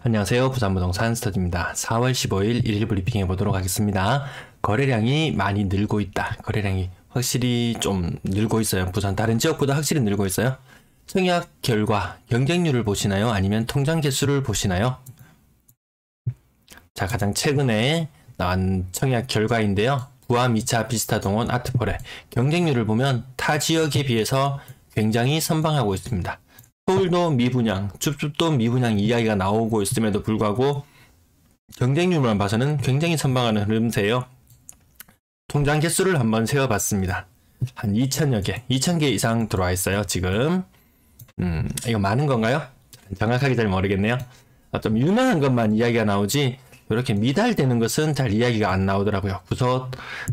안녕하세요. 부산부동산 스터디입니다. 4월 15일 일일 브리핑해 보도록 하겠습니다. 거래량이 많이 늘고 있다. 거래량이 확실히 좀 늘고 있어요. 부산 다른 지역보다 확실히 늘고 있어요. 청약 결과 경쟁률을 보시나요? 아니면 통장 개수를 보시나요? 자, 가장 최근에 나온 청약 결과인데요. 부암 2차 비스타동원 아트폴의 경쟁률을 보면 타 지역에 비해서 굉장히 선방하고 있습니다. 서울도 미분양, 줍줍도 미분양 이야기가 나오고 있음에도 불구하고 경쟁률만 봐서는 굉장히 선방하는 흐름세예요. 통장 개수를 한번 세어봤습니다. 한 2,000여 개, 2,000개 이상 들어와 있어요, 지금. 이거 많은 건가요? 정확하게 잘 모르겠네요. 좀 유명한 것만 이야기가 나오지 이렇게 미달되는 것은 잘 이야기가 안 나오더라고요. 구서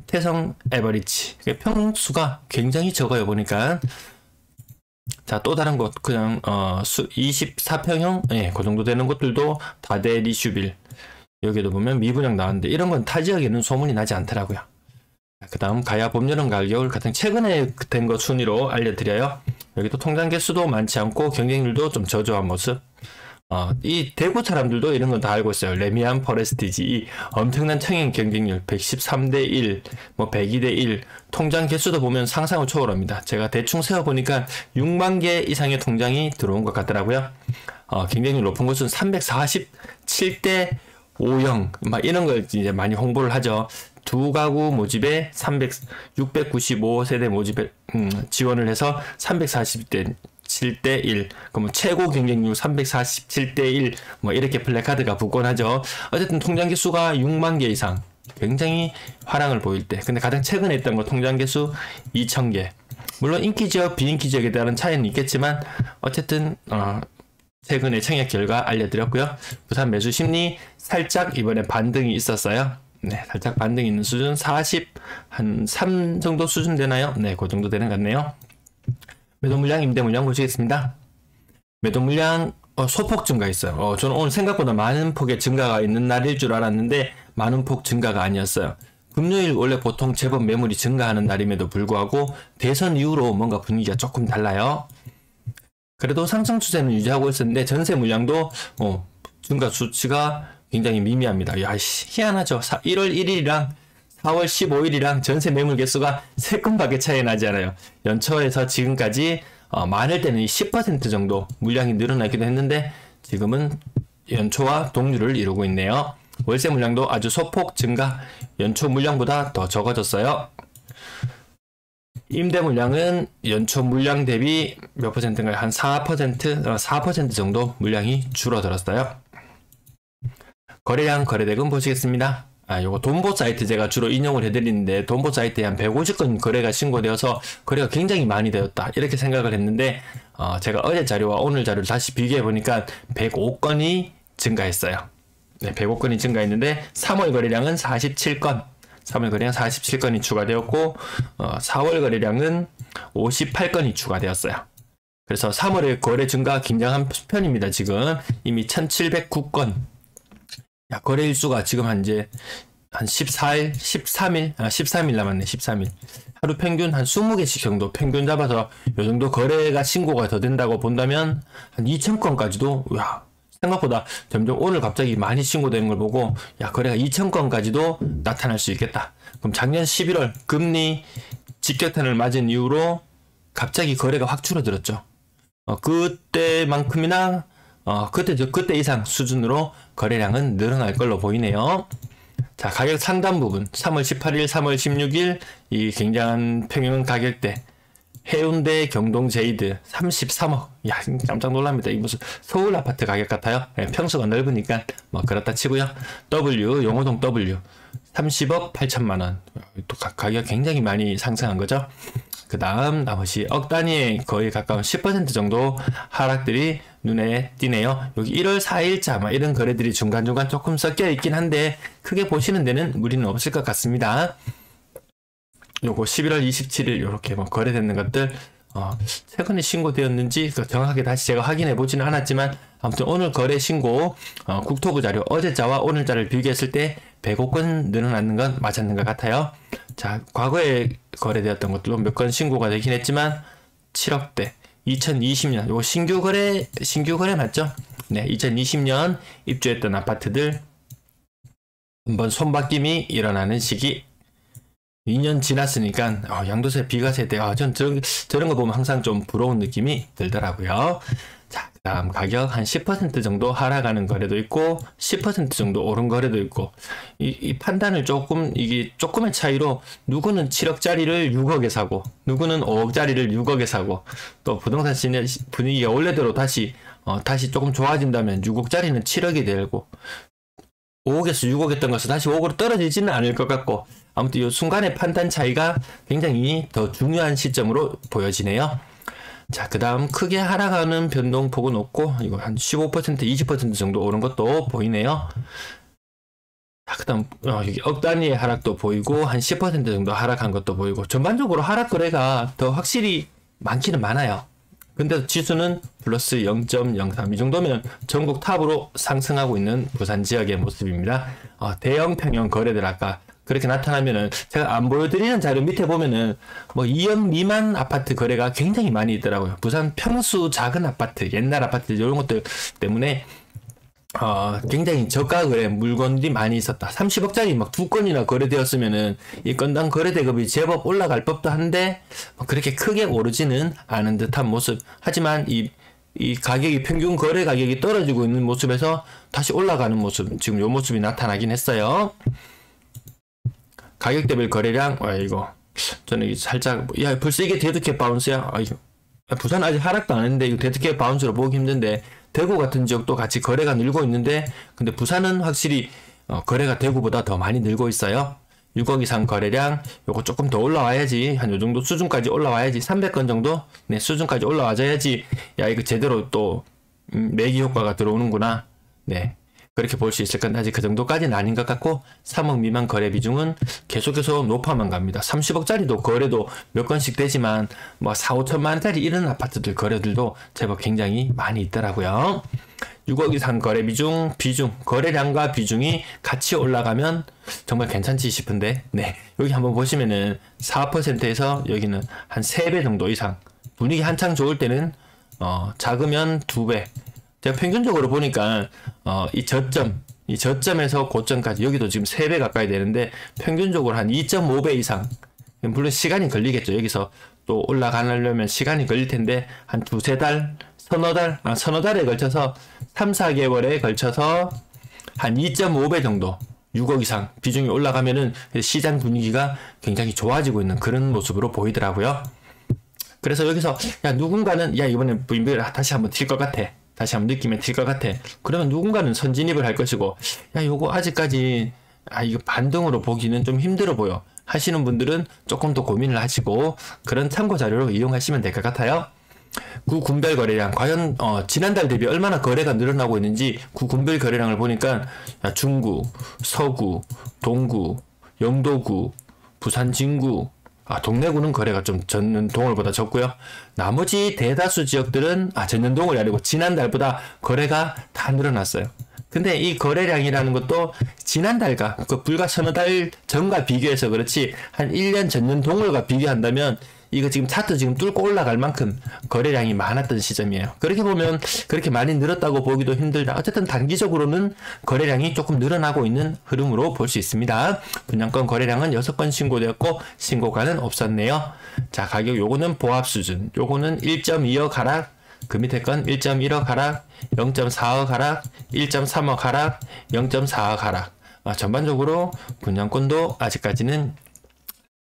태성 에버리지 평수가 굉장히 적어요. 보니까 자, 또 다른 곳 그냥 24평형 그 정도 되는 곳들도 다대 리슈빌 여기도 보면 미분양 나왔는데 이런 건 타 지역에는 소문이 나지 않더라고요. 그 다음 가야 봄, 여름, 가을, 겨울 같은 최근에 된 거 순위로 알려드려요. 여기도 통장 개수도 많지 않고 경쟁률도 좀 저조한 모습. 이 대구 사람들도 이런 건 다 알고 있어요. 레미안 포레스티지 이 엄청난 청약 경쟁률 113대 1, 뭐 102대 1, 통장 개수도 보면 상상을 초월합니다. 제가 대충 세어보니까 6만 개 이상의 통장이 들어온 것 같더라고요. 경쟁률 높은 곳은 347대 50, 막 이런 걸 이제 많이 홍보를 하죠. 두 가구 모집에 695세대 모집에 지원을 해서 340대 7대 1, 그럼 최고 경쟁률 347대 1, 뭐 이렇게 플래카드가 붙곤 하죠. 어쨌든 통장 개수가 6만 개 이상, 굉장히 화랑을 보일 때. 근데 가장 최근에 했던 거 통장 개수 2,000개. 물론 인기 지역, 비인기 지역에 따른 차이는 있겠지만 어쨌든 최근에 청약 결과 알려드렸고요. 부산 매수 심리 살짝 이번에 반등이 있었어요. 네, 살짝 반등이 있는 수준 40, 한 3 정도 수준 되나요? 네, 그 정도 되는 것 같네요. 매도 물량, 임대 물량 보시겠습니다. 매도 물량 소폭 증가 있어요. 저는 오늘 생각보다 많은 폭의 증가가 있는 날일 줄 알았는데 많은 폭 증가가 아니었어요. 금요일 원래 보통 제법 매물이 증가하는 날임에도 불구하고 대선 이후로 뭔가 분위기가 조금 달라요. 그래도 상승 추세는 유지하고 있었는데 전세 물량도 증가 수치가 굉장히 미미합니다. 야, 희한하죠. 1월 1일이랑 4월 15일이랑 전세 매물 개수가 3건밖에 차이 나지 않아요. 연초에서 지금까지 많을 때는 10% 정도 물량이 늘어나기도 했는데 지금은 연초와 동률을 이루고 있네요. 월세 물량도 아주 소폭 증가, 연초 물량보다 더 적어졌어요. 임대 물량은 연초 물량 대비 몇 퍼센트인가요? 한 4% 정도 물량이 줄어들었어요. 거래량, 거래대금 보시겠습니다. 요거 돈보 사이트 제가 주로 인용을 해드리는데 돈보 사이트에 한 150건 거래가 신고되어서 거래가 굉장히 많이 되었다 이렇게 생각을 했는데 제가 어제 자료와 오늘 자료를 다시 비교해보니까 105건이 증가했어요. 네, 105건이 증가했는데 3월 거래량은 47건 3월 거래량 47건이 추가되었고 4월 거래량은 58건이 추가되었어요. 그래서 3월의 거래 증가 굉장한 편입니다. 지금 이미 1709건 거래 일수가 지금 한 14일, 13일 남았네, 13일. 하루 평균 한 20개씩 정도 평균 잡아서 요 정도 거래가 신고가 더 된다고 본다면 한 2,000건까지도, 생각보다 점점 오늘 갑자기 많이 신고되는 걸 보고, 거래가 2,000건까지도 나타날 수 있겠다. 그럼 작년 11월 금리 직격탄을 맞은 이후로 갑자기 거래가 확 줄어들었죠. 그때만큼이나 그때 이상 수준으로 거래량은 늘어날 걸로 보이네요. 자, 가격 상단 부분 3월 18일, 3월 16일 이 굉장한 평형 가격대 해운대 경동 제이드 33억. 깜짝 놀랍니다. 이 무슨 서울 아파트 가격 같아요. 평수가 넓으니까 뭐 그렇다 치고요. W 용호동 W 30억 8천만원. 또 가격 굉장히 많이 상승한 거죠. 그 다음 나머지 억 단위에 거의 가까운 10% 정도 하락들이 눈에 띄네요. 여기 1월 4일자 이런 거래들이 중간중간 조금 섞여 있긴 한데 크게 보시는 데는 무리는 없을 것 같습니다. 요거 11월 27일 이렇게 거래되는 것들 최근에 신고되었는지 정확하게 다시 제가 확인해 보지는 않았지만 아무튼 오늘 거래 신고 국토부 자료 어제자와 오늘자를 비교했을 때 105건 늘어나는 건 맞았는 것 같아요. 자, 과거에 거래되었던 것들도 몇 건 신고가 되긴 했지만 7억대 2020년 요거 신규 거래 맞죠? 네, 2020년 입주했던 아파트들 한번 손바뀜이 일어나는 시기. 2년 지났으니까 양도세 비과세 때 전 저런 거 보면 항상 좀 부러운 느낌이 들더라고요. 자, 그다음 가격 한 10% 정도 하락하는 거래도 있고 10% 정도 오른 거래도 있고 이 판단을 이게 조금의 차이로 누구는 7억짜리를 6억에 사고 누구는 5억짜리를 6억에 사고 또 부동산 시내 분위기가 원래대로 다시 조금 좋아진다면 6억짜리는 7억이 되고 5억에서 6억 했던 것은 다시 5억으로 떨어지지는 않을 것 같고 아무튼 이 순간의 판단 차이가 굉장히 더 중요한 시점으로 보여지네요. 자, 그 다음 크게 하락하는 변동폭은 없고 이거 한 15% 20% 정도 오른 것도 보이네요. 자, 그 다음 여기 억 단위의 하락도 보이고 한 10% 정도 하락한 것도 보이고 전반적으로 하락 거래가 더 확실히 많기는 많아요. 근데 지수는 플러스 0.03 이 정도면 전국 탑으로 상승하고 있는 부산 지역의 모습입니다. 대형 평형 거래들 아까 그렇게 나타나면은 제가 안 보여드리는 자료 밑에 보면은 뭐 2억 미만 아파트 거래가 굉장히 많이 있더라고요. 부산 평수 작은 아파트, 옛날 아파트 이런 것들 때문에 굉장히 저가 거래 물건들이 많이 있었다. 30억짜리 막 2건이나 거래되었으면은 이 건당 거래 대금이 제법 올라갈 법도 한데 그렇게 크게 오르지는 않은 듯한 모습. 하지만 이 가격이 평균 거래 가격이 떨어지고 있는 모습에서 다시 올라가는 모습, 지금 요 모습이 나타나긴 했어요. 가격대별 거래량, 이거 저는 살짝 벌써 이게 데드캣 바운스야. 부산 아직 하락도 안 했는데 이거 데드캣 바운스로 보기 힘든데 대구 같은 지역도 같이 거래가 늘고 있는데 근데 부산은 확실히 거래가 대구보다 더 많이 늘고 있어요. 6억 이상 거래량 요거 조금 더 올라와야지 한 요 정도 수준까지 올라와야지 300건 정도 네 수준까지 올라와줘야지 이거 제대로 또 매기 효과가 들어오는구나. 네. 그렇게 볼 수 있을 건데 아직 그 정도까지는 아닌 것 같고 3억 미만 거래 비중은 계속해서 높아만 갑니다. 30억짜리도 거래도 몇 건씩 되지만 뭐 4, 5천만 원짜리 이런 아파트들 거래들도 제법 굉장히 많이 있더라고요. 6억 이상 거래 비중, 거래량과 비중이 같이 올라가면 정말 괜찮지 싶은데 네 여기 한번 보시면은 4%에서 여기는 한 3배 정도 이상 분위기 한창 좋을 때는 작으면 2배 제가 평균적으로 보니까 이 저점에서 고점까지 여기도 지금 3배 가까이 되는데 평균적으로 한 2.5배 이상 물론 시간이 걸리겠죠. 여기서 또 올라가려면 시간이 걸릴 텐데 한 두세 달, 서너 달에 걸쳐서 3, 4개월에 걸쳐서 한 2.5배 정도 6억 이상 비중이 올라가면은 시장 분위기가 굉장히 좋아지고 있는 그런 모습으로 보이더라고요. 그래서 여기서 누군가는 이번에 VNB를 다시 한번 튈 것 같아. 다시 한번 느낌에 튈 것 같아. 그러면 누군가는 선진입을 할 것이고 요거 아직까지 이거 반등으로 보기는 좀 힘들어 보여 하시는 분들은 조금 더 고민을 하시고 그런 참고 자료로 이용하시면 될 것 같아요. 구 군별 거래량 과연 지난달 대비 얼마나 거래가 늘어나고 있는지 구 군별 거래량을 보니까 중구, 서구, 동구, 영도구, 부산 진구 동래구는 거래가 좀 전년동월보다 적고요. 나머지 대다수 지역들은 전년동월이 아니고 지난달보다 거래가 다 늘어났어요. 근데 이 거래량이라는 것도 지난달과 불과 서너 달 전과 비교해서 그렇지 한 1년 전년동월과 비교한다면 이거 지금 차트 지금 뚫고 올라갈 만큼 거래량이 많았던 시점이에요. 그렇게 보면 그렇게 많이 늘었다고 보기도 힘들다. 어쨌든 단기적으로는 거래량이 조금 늘어나고 있는 흐름으로 볼 수 있습니다. 분양권 거래량은 6건 신고되었고 신고가는 없었네요. 자, 가격 요거는 보합 수준. 요거는 1.2억 하락, 그 밑에 건 1.1억 하락, 0.4억 하락, 1.3억 하락, 0.4억 하락. 전반적으로 분양권도 아직까지는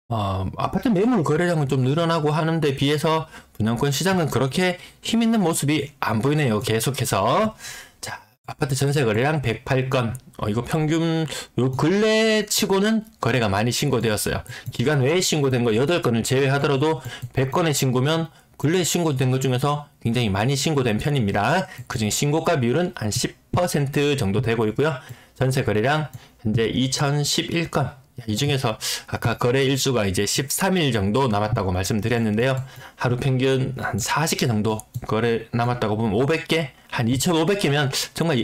아파트 매물 거래량은 좀 늘어나고 하는데 비해서 분양권 시장은 그렇게 힘있는 모습이 안 보이네요. 계속해서. 자, 아파트 전세 거래량 108건. 이거 평균 요 근래 치고는 거래가 많이 신고되었어요. 기간 외에 신고된 거 8건을 제외하더라도 100건의 신고면 근래 신고된 것 중에서 굉장히 많이 신고된 편입니다. 그중에 신고가 비율은 한 10% 정도 되고 있고요. 전세 거래량 현재 2011건. 이 중에서 아까 거래 일수가 이제 13일 정도 남았다고 말씀드렸는데요. 하루 평균 한 40개 정도 거래 남았다고 보면 500개? 한 2,500개면 정말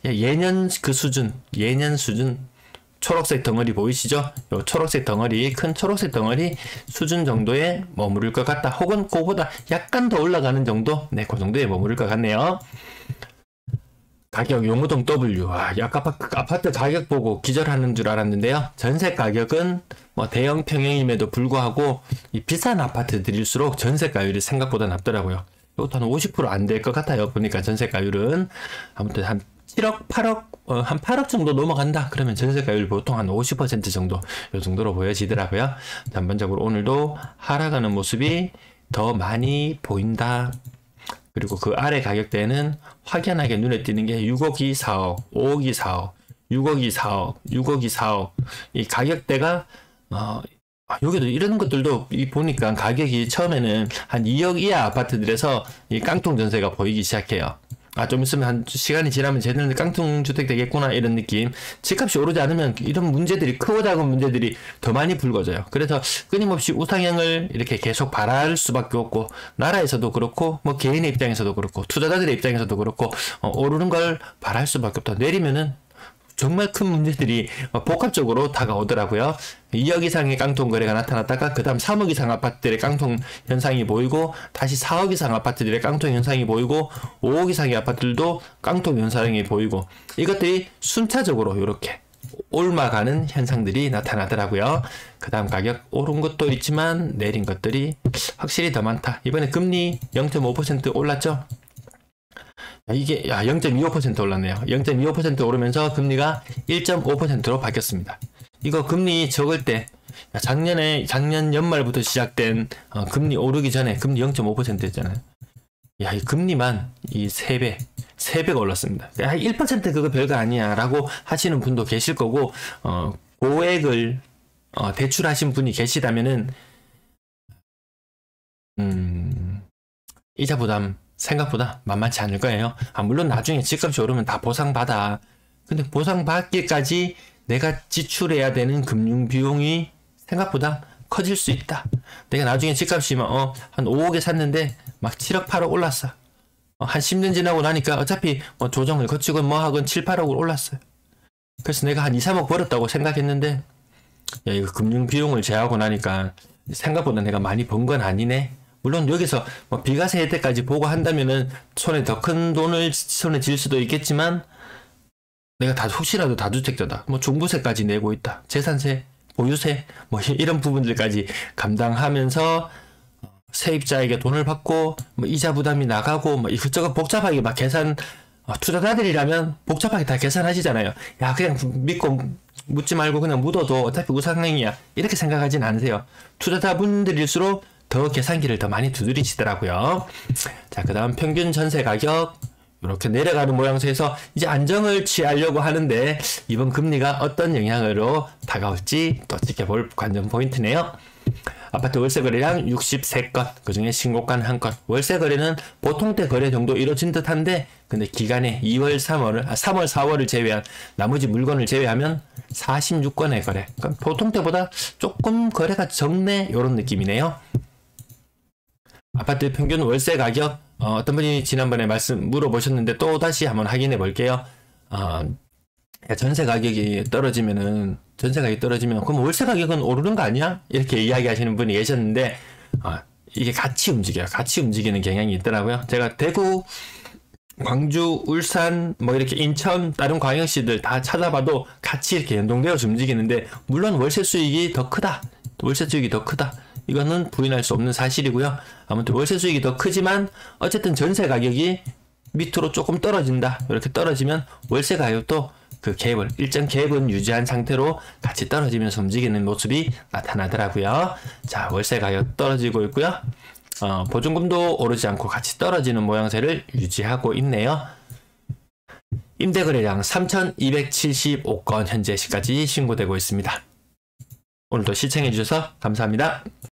예년 그 수준, 예년 수준 초록색 덩어리 보이시죠? 요 초록색 덩어리, 큰 초록색 덩어리 수준 정도에 머무를 것 같다. 혹은 그거보다 약간 더 올라가는 정도? 네, 그 정도에 머무를 것 같네요. 가격 용호동 W. 아파트 가격 보고 기절하는 줄 알았는데요. 전세 가격은 뭐 대형 평형임에도 불구하고 이 비싼 아파트들일수록 전세가율이 생각보다 낮더라고요. 이것도 한 50% 안 될 것 같아요. 보니까 전세가율은 아무튼 한 7억, 8억, 한 8억 정도 넘어간다. 그러면 전세가율 보통 한 50% 정도, 이 정도로 보여지더라고요. 전반적으로 오늘도 하락하는 모습이 더 많이 보인다. 그리고 그 아래 가격대는 확연하게 눈에 띄는 게 6억이 4억, 5억이 4억, 6억이 4억, 6억이 4억. 이 가격대가, 여기도 이런 것들도 보니까 가격이 처음에는 한 2억 이하 아파트들에서 이 깡통 전세가 보이기 시작해요. 좀 있으면 한 시간이 지나면 쟤네는 깡통 주택 되겠구나 이런 느낌. 집값이 오르지 않으면 이런 문제들이, 크고 작은 문제들이 더 많이 불거져요. 그래서 끊임없이 우상향을 이렇게 계속 바랄 수밖에 없고, 나라에서도 그렇고 뭐 개인의 입장에서도 그렇고 투자자들의 입장에서도 그렇고 오르는 걸 바랄 수밖에 없다. 내리면은 정말 큰 문제들이 복합적으로 다가오더라고요. 2억 이상의 깡통 거래가 나타났다가 그 다음 3억 이상 아파트들의 깡통 현상이 보이고, 다시 4억 이상 아파트들의 깡통 현상이 보이고, 5억 이상의 아파트들도 깡통 현상이 보이고, 이것들이 순차적으로 이렇게 옮아가는 현상들이 나타나더라고요. 그 다음 가격 오른 것도 있지만 내린 것들이 확실히 더 많다. 이번에 금리 0.5% 올랐죠? 이게 0.25% 올랐네요. 0.25% 오르면서 금리가 1.5%로 바뀌었습니다. 이거 금리 적을 때 작년 연말부터 시작된 금리 오르기 전에 금리 0.5%였잖아요. 이 금리만 이 3배가 올랐습니다. 1% 그거 별거 아니야 라고 하시는 분도 계실 거고, 고액을 대출하신 분이 계시다면은 이자 부담 생각보다 만만치 않을 거예요. 물론 나중에 집값이 오르면 다 보상받아. 근데 보상받기까지 내가 지출해야 되는 금융 비용이 생각보다 커질 수 있다. 내가 나중에 집값이 한 5억에 샀는데 막 7억, 8억 올랐어. 한 10년 지나고 나니까 어차피 조정을 거치건 뭐 하건 7, 8억을 올랐어요. 그래서 내가 한 2, 3억 벌었다고 생각했는데, 이거 금융 비용을 제하고 나니까 생각보다 내가 많이 번 건 아니네. 물론 여기서 비과세 혜택까지 보고 한다면은 손에 더 큰 돈을 손에 쥘 수도 있겠지만, 내가 혹시라도 다주택자다, 종부세까지 내고 있다, 재산세, 보유세, 이런 부분들까지 감당하면서 세입자에게 돈을 받고 이자 부담이 나가고 이것저것 복잡하게 계산, 투자자들이라면 복잡하게 다 계산하시잖아요. 그냥 믿고 묻지 말고 그냥 묻어도 어차피 우상향이야 이렇게 생각하진 않으세요. 투자자분들일수록 더 계산기를 더 많이 두드리시더라고요. 자, 그 다음 평균 전세 가격 이렇게 내려가는 모양새에서 이제 안정을 취하려고 하는데, 이번 금리가 어떤 영향으로 다가올지 또 지켜볼 관전 포인트네요. 아파트 월세 거래량 63건, 그 중에 신고가 1건. 월세 거래는 보통 때 거래 정도 이루어진 듯한데, 근데 기간에 2월, 3월, 4월을 제외한 나머지 물건을 제외하면 46건의 거래. 그러니까 보통 때보다 조금 거래가 적네, 이런 느낌이네요. 아파트 평균 월세 가격, 어떤 분이 지난번에 물어보셨는데 또 다시 한번 확인해 볼게요. 전세 가격이 떨어지면 그럼 월세 가격은 오르는 거 아니야? 이렇게 이야기하시는 분이 계셨는데, 이게 같이 움직여요. 같이 움직이는 경향이 있더라고요. 제가 대구, 광주, 울산, 이렇게 인천, 다른 광역시들 다 찾아봐도 같이 이렇게 연동되어서 움직이는데, 물론 월세 수익이 더 크다. 이거는 부인할 수 없는 사실이고요. 아무튼 월세 수익이 더 크지만 어쨌든 전세 가격이 밑으로 조금 떨어진다. 이렇게 떨어지면 월세 가격도 그 갭을, 일정 갭은 유지한 상태로 같이 떨어지면서 움직이는 모습이 나타나더라고요. 자, 월세 가격 떨어지고 있고요. 보증금도 오르지 않고 같이 떨어지는 모양새를 유지하고 있네요. 임대거래량 3,275건 현재 시까지 신고되고 있습니다. 오늘도 시청해주셔서 감사합니다.